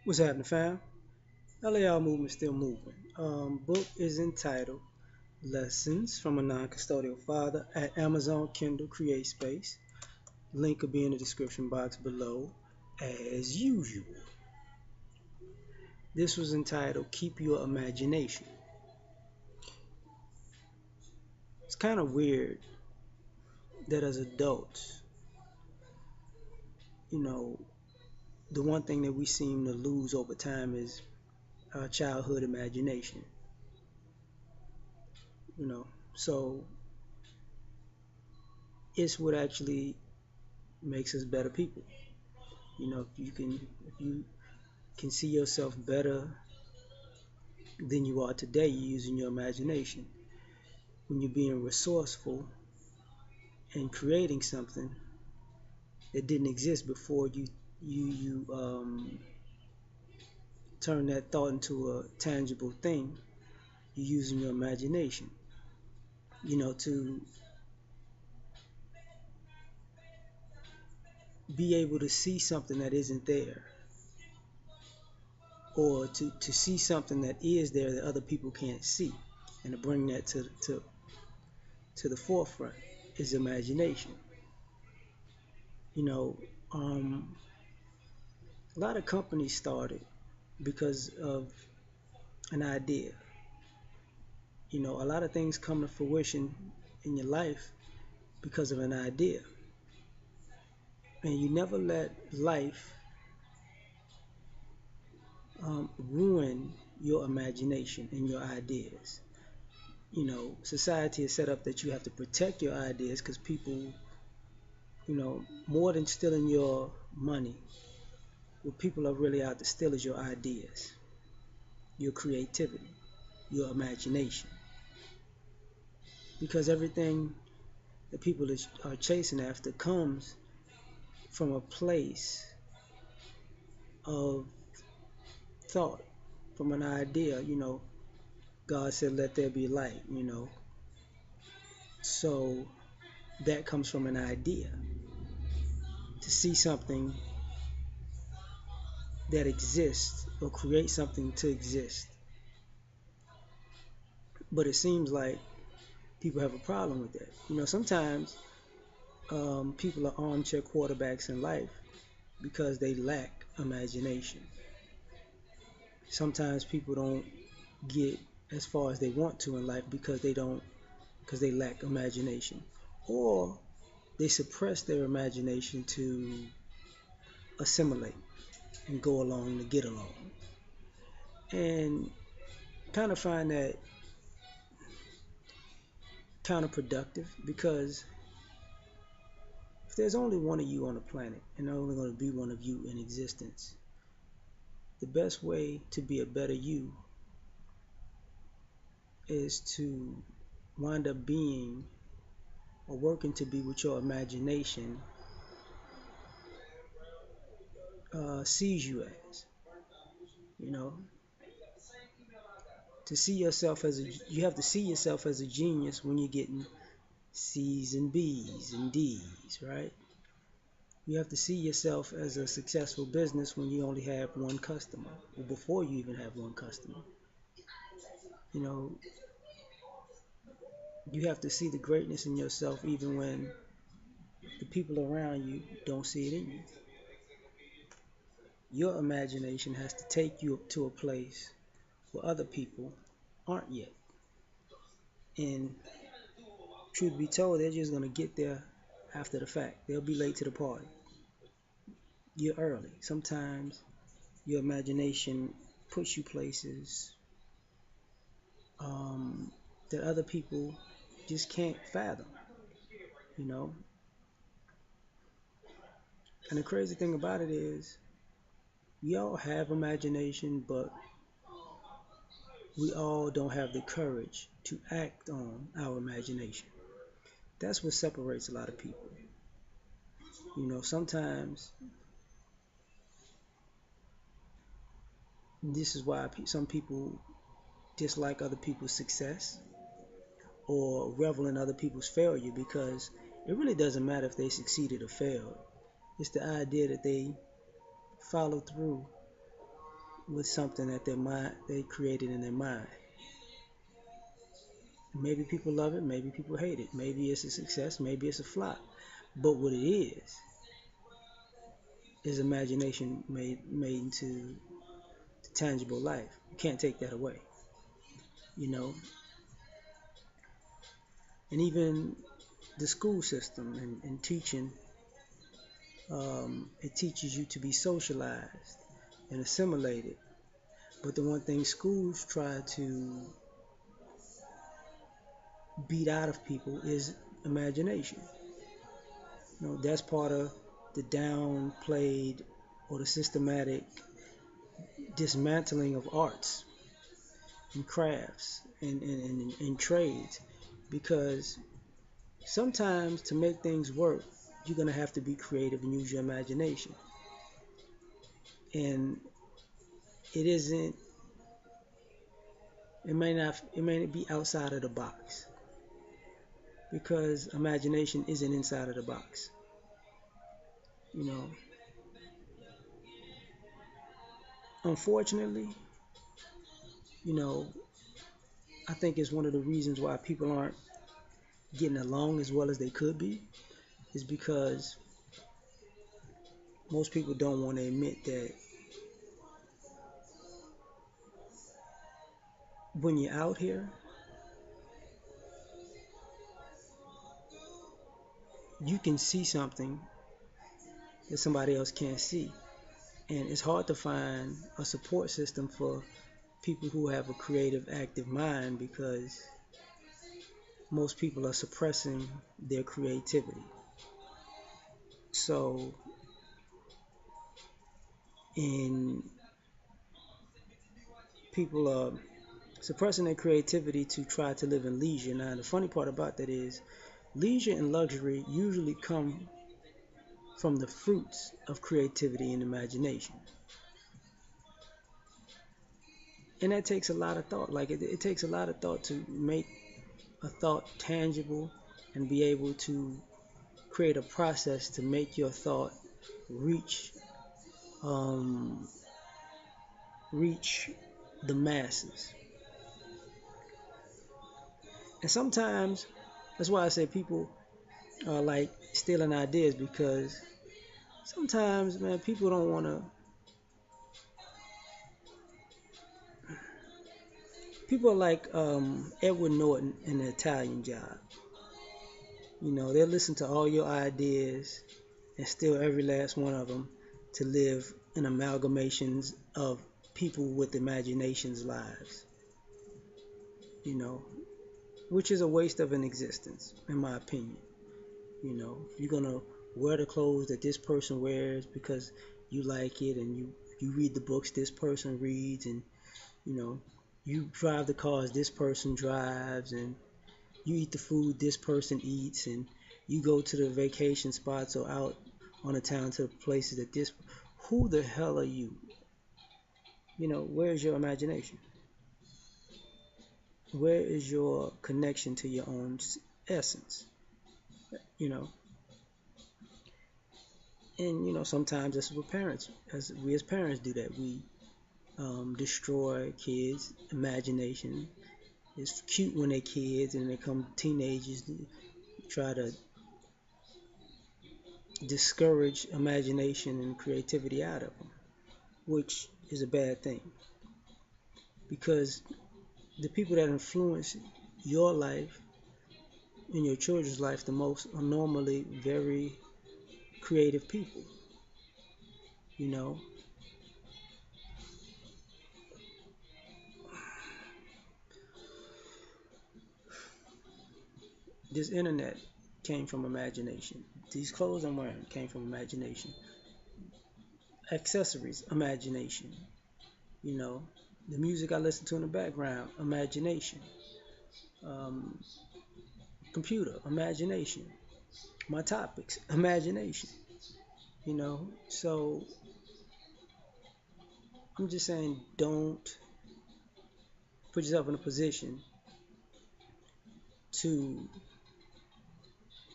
What's happening, fam? L.A.R movement still moving. Book is entitled Lessons from a Non-Custodial Father at Amazon Kindle Create Space. Link will be in the description box below, as usual. This was entitled Keep Your Imagination. It's kind of weird that as adults, you know, the one thing that we seem to lose over time is our childhood imagination. You know, so it's what actually makes us better people. If you can see yourself better than you are today using your imagination. When you're being resourceful and creating something that didn't exist before you turn that thought into a tangible thing, you're using your imagination. To be able to see something that isn't there, or to see something that is there that other people can't see, and to bring that to the forefront is imagination. You know, a lot of companies started because of an idea. A lot of things come to fruition in your life because of an idea. And you never let life ruin your imagination and your ideas. Society is set up that you have to protect your ideas because people, more than stealing your money, what people are really out to steal is your ideas, your creativity, your imagination. Because everything that people are chasing after comes from a place of thought, from an idea. God said, let there be light. So that comes from an idea. To see something that exists or create something to exist. But it seems like people have a problem with that. Sometimes people are armchair quarterbacks in life because they lack imagination. Sometimes people don't get as far as they want to in life because they lack imagination, or they suppress their imagination to assimilate and go along to get along, and kind of find that counterproductive, because if there's only one of you on the planet and there's only going to be one of you in existence, the best way to be a better you is to wind up being or working to be what your imagination sees you as. You know, to see yourself as you have to see yourself as a genius when you're getting C's and B's and D's, right? You have to see yourself as a successful business when you only have one customer, or before you even have one customer. You know, you have to see the greatness in yourself even when the people around you don't see it in you. Your imagination has to take you to a place where other people aren't yet. And truth be told, they're just going to get there after the fact. They'll be late to the party. You're early. Sometimes your imagination puts you places um, that other people just can't fathom, you know. And the crazy thing about it is, we all have imagination, but we all don't have the courage to act on our imagination. That's what separates a lot of people. Sometimes this is why some people dislike other people's success or revel in other people's failure, because it really doesn't matter if they succeeded or failed. It's the idea that they followed through with something that their mind they created in their mind. Maybe people love it, maybe people hate it, maybe it's a success, maybe it's a flop. But what it is imagination made into tangible life. You can't take that away, you know. And even the school system and teaching, it teaches you to be socialized and assimilated. But the one thing schools try to beat out of people is imagination. That's part of the downplayed or the systematic dismantling of arts and crafts and trades, because sometimes to make things work, you're going to have to be creative and use your imagination. And it isn't, it may not be outside of the box, because imagination isn't inside of the box. You know, unfortunately, you know, I think it's one of the reasons why people aren't getting along as well as they could be, is because most people don't want to admit that when you're out here, you can see something that somebody else can't see. And it's hard to find a support system for people who have a creative, active mind, because most people are suppressing their creativity. So, in people are suppressing their creativity to try to live in leisure. Now, the funny part about that is leisure and luxury usually come from the fruits of creativity and imagination. And that takes a lot of thought. Like it takes a lot of thought to make a thought tangible and be able to create a process to make your thought reach um, reach the masses. And sometimes that's why I say people are like stealing ideas, because sometimes, man, people don't want to. People are like Edward Norton in the Italian Job. They'll listen to all your ideas and steal every last one of them to live in amalgamations of people with imaginations lives. You know, which is a waste of an existence, in my opinion. You're gonna wear the clothes that this person wears because you like it, and you read the books this person reads, and you know you drive the cars this person drives, and you eat the food this person eats, and you go to the vacation spots or out on the town to the places that this. Who the hell are you? Where's your imagination? Where is your connection to your own essence? You know, and sometimes that's what parents, as we as parents do that. We destroy kids' imagination. It's cute when they're kids, and they become teenagers. Try to discourage imagination and creativity out of them, which is a bad thing, because the people that influence your life and your children's life the most are normally very creative people. You know, this internet came from imagination. These clothes I'm wearing came from imagination. Accessories, imagination. You know, the music I listen to in the background, imagination. Um, Computer, imagination. My topics, imagination. So I'm just saying, don't put yourself in a position to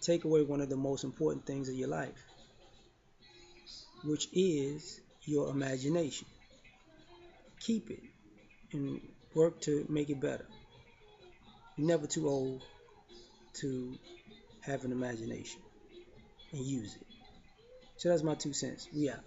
take away one of the most important things of your life, which is your imagination. keep it and work to make it better. You're never too old to have an imagination and use it. So that's my 2 cents. We out.